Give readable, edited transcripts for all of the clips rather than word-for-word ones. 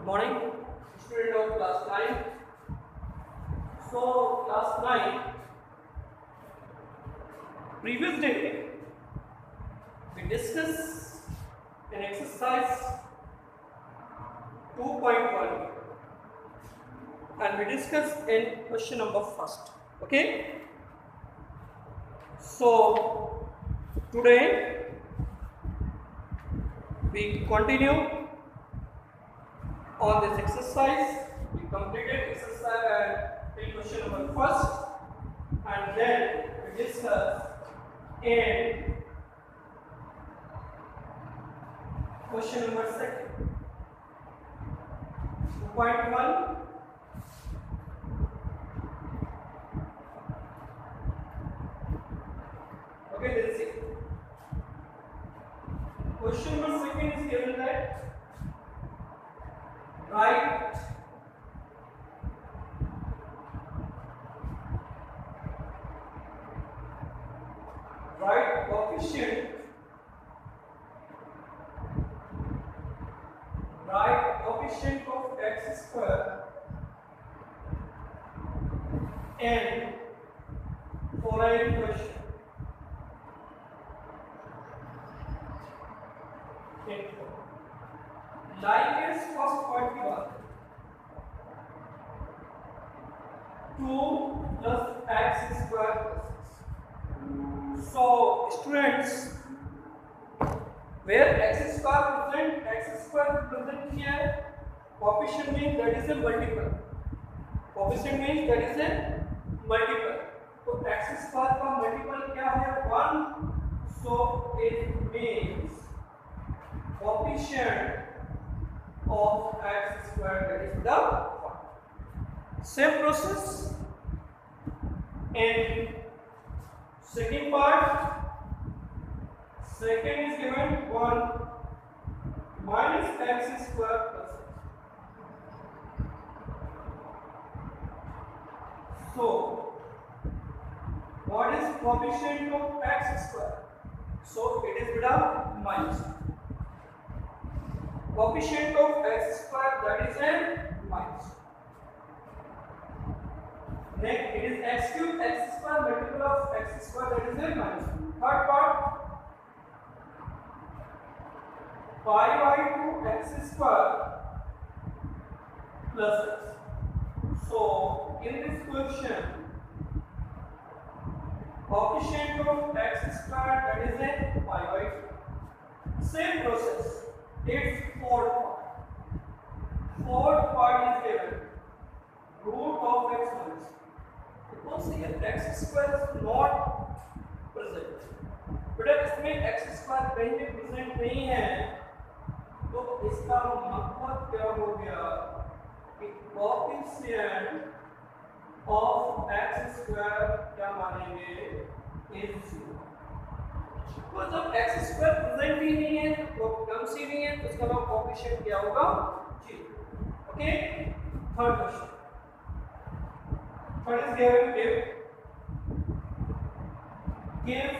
morning, student of class 9. So, class 9, previous day, we discussed an exercise 2.1 and we discussed in question number first. Okay? So, today we continue on this exercise. We completed exercise till question number first, and then we discuss in question number second. 2.1. Okay, let's see. Question number second is given that write coefficient of x square and following question. Like is first part की बात 2 plus x square plus 6. So students, where x square represent here, coefficient means that is a multiple. Coefficient means that is a multiple. So x square का multiple क्या है 1. So it means coefficient of x square, that is the 1. Same process in second part. Second is given 1 minus x square plus x. So what is coefficient of x square? So it is beta minus. Coefficient of x square, that is a minus. Next it is x cube x square multiple of x square, that is a minus. Third part 5 by 2 x square plus x. So in this question, coefficient of x square, that is a 5 by 2. Same process. Its fourth part. Fourth part is given root of x minus. Because here x square is not present. But इसमें x square कहीं भी present नहीं है, तो इसका मतलब क्या हो गया कि coefficient of x square क्या मानेंगे is 0. तो जब x स्क्वायर प्रेजेंट ही नहीं है, तो टर्म्स ही नहीं है, तो इसका नाम कोएफिशिएंट क्या होगा 0. Okay, third question. What is given? Give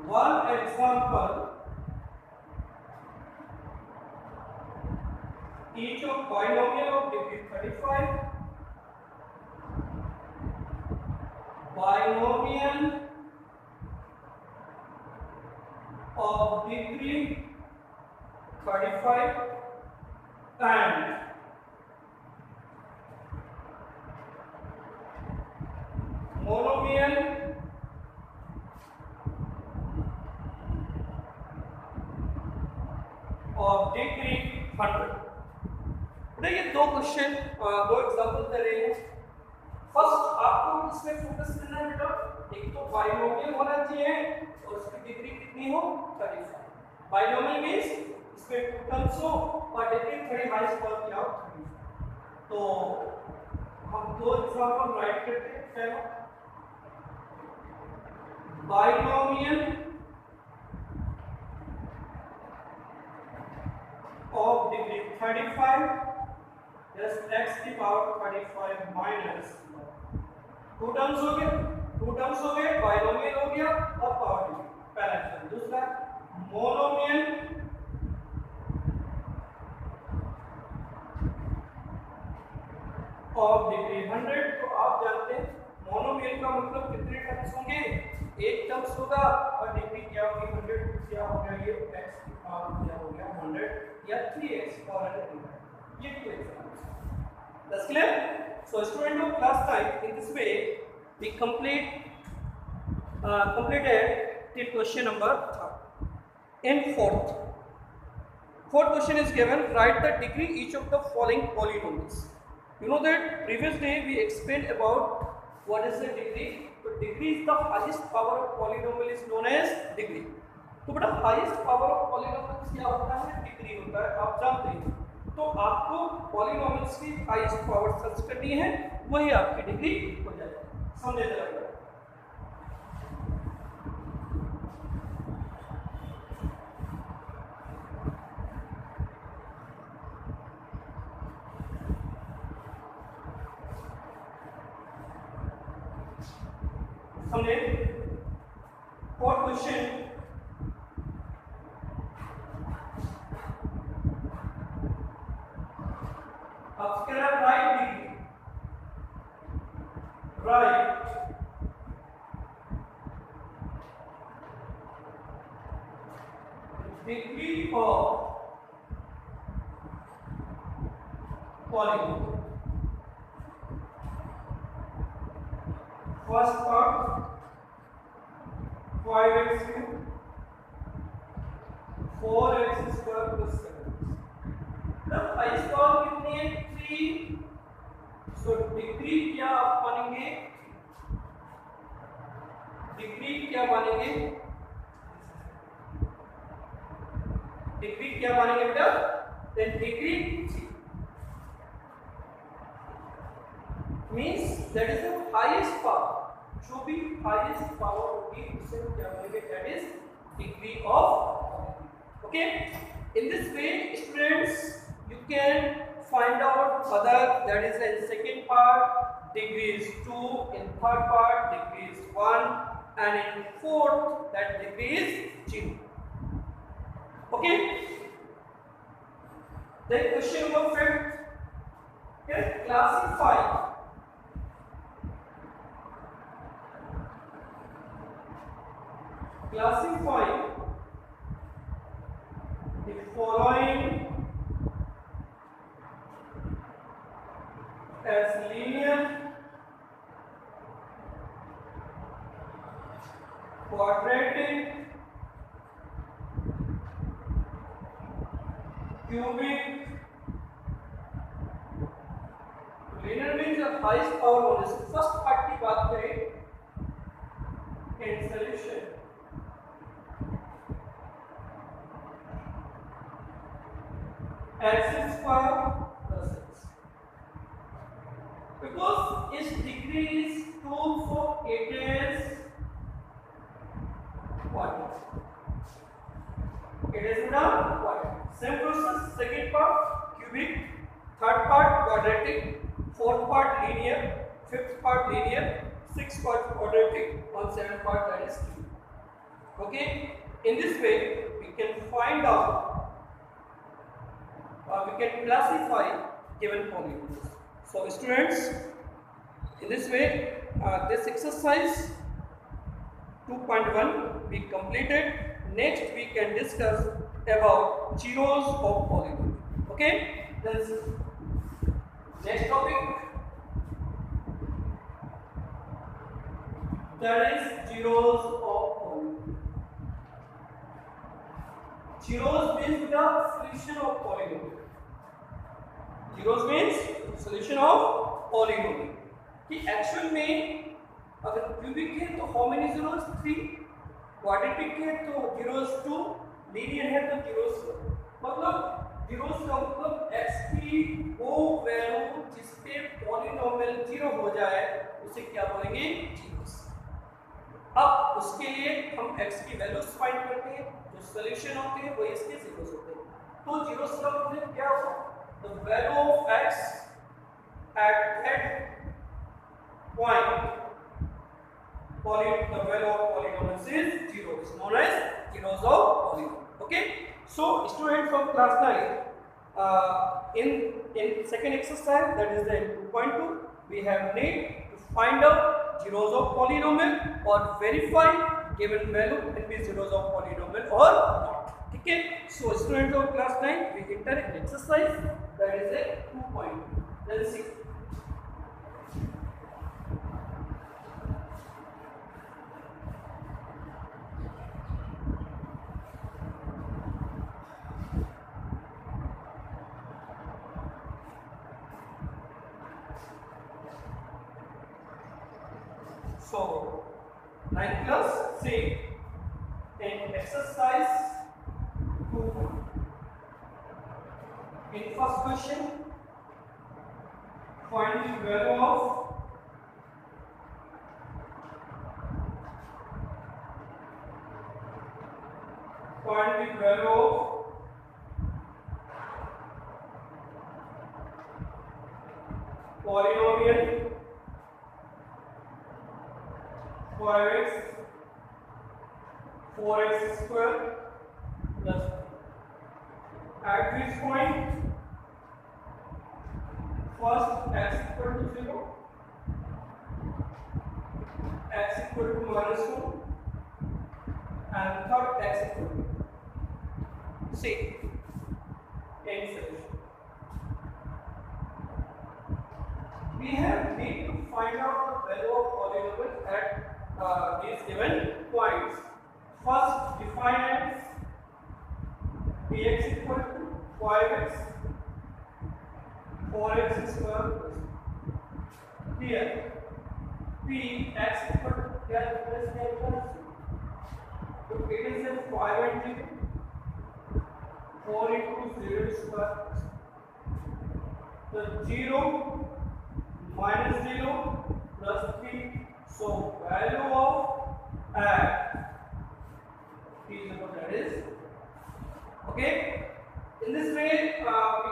one example each of binomial of degree 35, binomial of degree 35 and monomial of degree 100. देखिए दो क्वेश्चन, दो एग्जांपल दे रहे हैं. फर्स्ट आपको इसमें फोकस करना है बेटा, एक तो बाइनोमियल होना चाहिए और उसकी डिग्री कितनी हो 35. बाइनोमियल मींस इसमें टू टर्म्स हो और डिग्री 35 सॉल्व किया हो 35. तो हम दो एग्जांपल राइट करते हैं. पहला binomial of degree 35 just x की पावर 35 minus 2 टर्म्स हो गए, बाइनोमियल हो गया और पावर डिग्री. पहला एग्जांपल. दूसरा मोनोमियल ऑफ डिग्री 100। तो आप जानते हैं मोनोमियल का मतलब कितने टर्म्स होंगे, एक टर्म्स होगा और डिग्री क्या होगी 100, क्या हो गया ये x की पावर क्या हो गया 100 या 3x पावर 100। ये 2 examples. That's clear? So student of class 9, in this way we completed the question number 3. In fourth question is given, write the degree each of the following polynomials. You know that previous day we explained about what is the degree. So degree is the highest power of polynomial is known as degree. तो बेटा highest power of polynomials क्या होता है, degree होता है, आप जानते हैं। तो आपको polynomials की highest power सर्च करनी है, वही आपकी डिग्री हो जाएगी। समझे जरा। हमने फोर्थ क्वेश्चन अब क्या right degree of polynomial. First part 5x cube 4x square plus 7। तब हाईएस्ट पावर कितनी है 3। सो डिग्री क्या आप मानेंगे, डिग्री क्या मानेंगे, डिग्री क्या मानेंगे बेटा, then degree 3 means that is the highest power. जो भी हाईएस्ट पावर होगी उसे हम क्या बोलेंगे, that is degree of. Okay, in this way students you can find out other, that is in second part degree is 2, in third part degree is 1 and in fourth that degree is 0। Okay, then question number 5, classify the following as linear, quadratic, cubic। linear means the highest power होने से first part की बात करें in solution x square plus x, because its degree is 2 so it is quadratic, it is not quadratic। same process, second part cubic, third part quadratic, fourth part linear, fifth part linear, sixth part quadratic, and seventh part that is cubic। okay, in this way we can find out, we can classify given polynomials। so students, in this way this exercise 2.1 we completed। next we can discuss about zeros of polynomial। okay, then next topic, that is zeros of polynomial। zeros means the solution of polynomial। zeros means solution of polynomial। कि actual में अगर cubic है तो how many zeros 3, quadratic है तो zeros 2, linear है तो zeros 1। मतलब zeros का मतलब x की वो वैल्यू जिस पे पॉलीनोमियल 0 हो जाए उसे क्या बोलेंगे, zeros। अब उसके लिए हम x की वैल्यूज फाइंड करते हैं, जो सॉल्यूशन होते हैं वो इसके zeros होते हैं। तो zeros का मतलब क्या होगा, the value of x at that point, the value of polynomial is 0, is known as zeros of polynomial। okay, so students from class 9 in in second exercise, that is the 2.2, we have need to find out zeros of polynomial or verify given value can be zeros of polynomial or not. Okay, so students of class 9, we enter an exercise that is a 2.2. Let's see. So 9 plus 3 in exercise 2. In first question, find the value of polynomial 4x square plus at which point first x equal to 0, x equal to minus 2 and third x equal to see in solution. We have need to find out the value of polynomial at these given points. First, define as px equal to 5x 4x square plus here px equal to plus. So it is a 5 and 0, 4 into 0 square. So 0 minus 0 plus 3. So value of x is about that is okay. In this way, we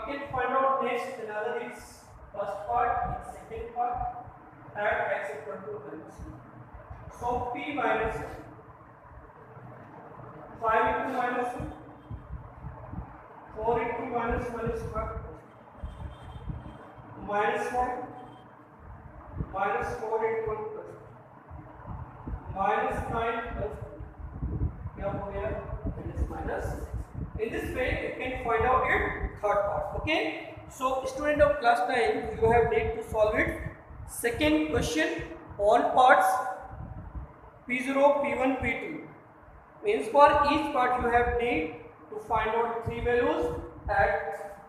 can find out next another is first part and second part at x equal to minus 2. So p minus 5 into minus 2, 4 into minus square minus 1 minus 4 into 1 plus minus 9 plus it is minus 6. In this way, you can find out your third part. Okay. So, student of class 9, you have need to solve it. Second question, all parts P0, P1, P2. Means for each part you have need to find out 3 values at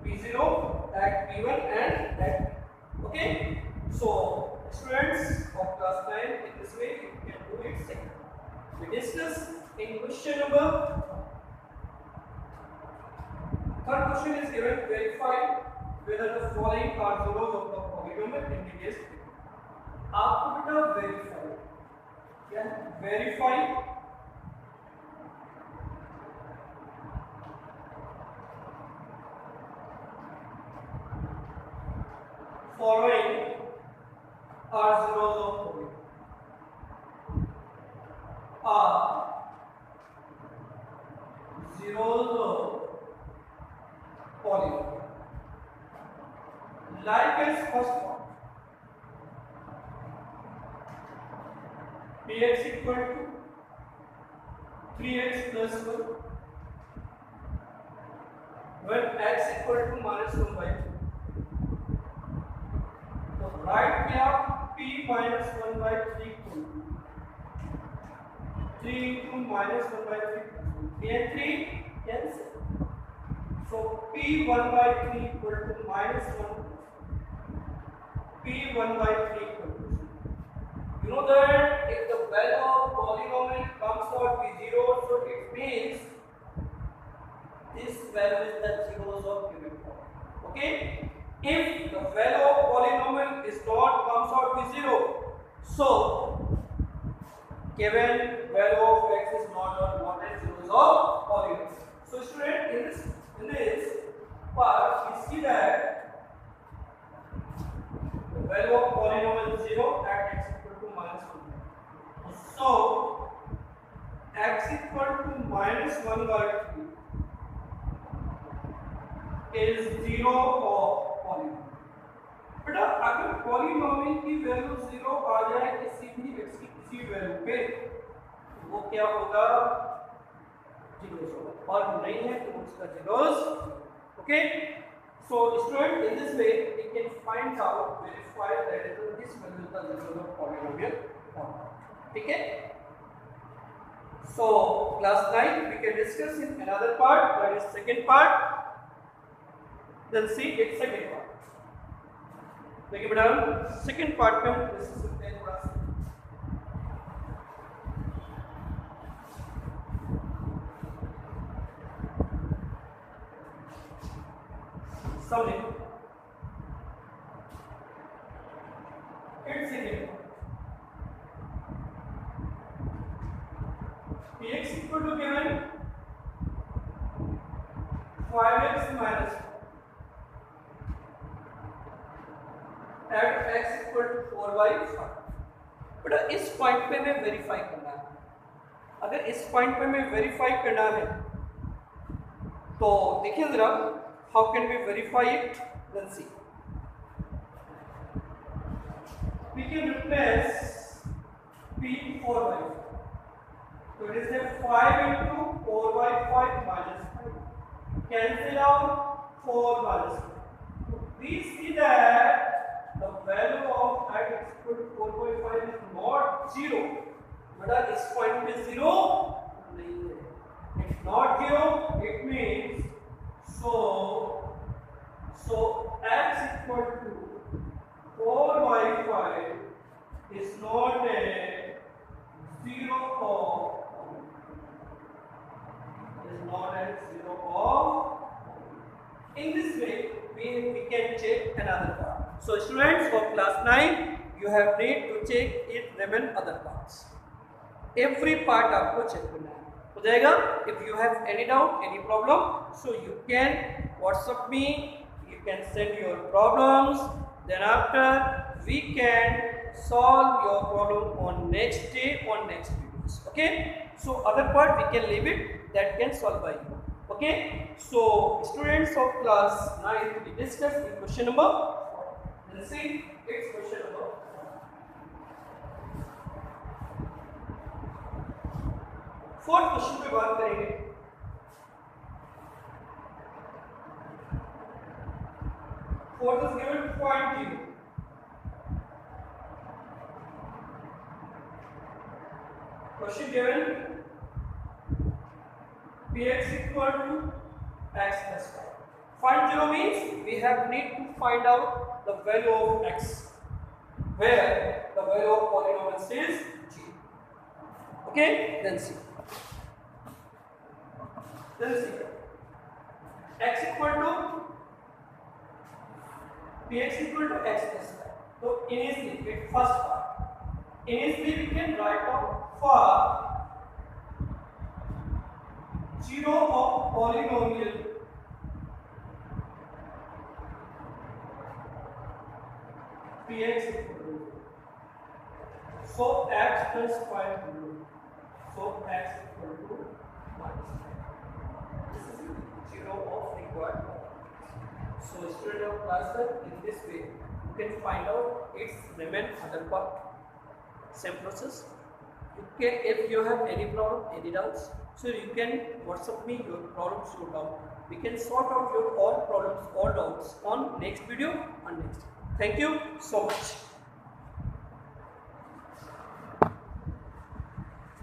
P0, at P1 and at P2. Okay. So, students of class 9, in this way you can do it second. We discuss in question number. Third question is given, verify whether the following are zeros of the polynomial indicates. आपको बेटा verify क्या verify following are zeros of polynomial are zeros of polynomial. Like as first one, px equal to 3x plus 1 when x equal to minus 1 by 2. So right we have p minus 1 by 3 equal to 3 into minus 1 by 3 3 and 3 cancel. So p1 by 3 equal to minus 1 p1 by 3 equal to 0. You know that if the value of polynomial comes out p0, so it means this value is the zeros of given point. Okay? If the value of polynomial is not comes out p0, so given value of x is not or not zeros of polynomial. So student, in this part we see that the value of polynomial is 0 at x equal to minus 1. So x equal to minus 1 by 3 is 0 of polynomial. बेटा अगर polynomial की value 0 आ जाए किसी भी x की किसी value पे तो वो क्या होगा, जीरोस होगा, और नहीं है तो उसका zeros. Okay, so student, in this way we can find out, verify that this value is the result of polynomial or not. ठीक है. So class 9 we can discuss in another part, that is second part. Then see its second part. देखिए बेटा second part में हम discuss करते हैं थोड़ा सा. समझे it's second px equal to given 5x minus at x equal to 4y5. बेटा इस पॉइंट पे मैं वेरीफाई करना है. अगर इस पॉइंट पे मैं वेरीफाई करना है तो देखिए जरा, how can we verify it. Let's see, we can replace p 4y. so it is a 5 into 4y5 minus 5. cancel out 4 minus 5. we see that the value of x equal to 4.5 is not 0. बेटा इस point पे 0 नहीं है. It's not 0. It means so x equal to 4y5 is not a 0 of In this way we can check another part. So students for class 9 you have need to check it remain other parts. Every part आपको check करना है. हो जाएगा. If you have any doubt, any problem, so you can WhatsApp me. You can send your problems. Then after we can solve your problem on next day, on next videos. Okay. So other part we can leave it, that can solve by you. Okay. So students of class 9 we discuss in question number 4. Let's see it's question number 4. Fourth question पे बात करेंगे. Fourth is given 0.0. Question given px equal to x plus 5. Find 0 means we have need to find out the value of x, where the value of polynomial is 0. Okay, then see. X equal to px equal to x plus 5. So initially, first part. Initially we can write out for 0 of polynomial px equal to, so x plus 5, so x equal to minus 5. This is 0 of required polynomial. So student of class 7, in this way you can find out its remain other part. Same process. You can, if you have any problem, any doubts, so you can WhatsApp me your problems sort out. We can sort out your all problems, all doubts on next video and next. Thank you so much.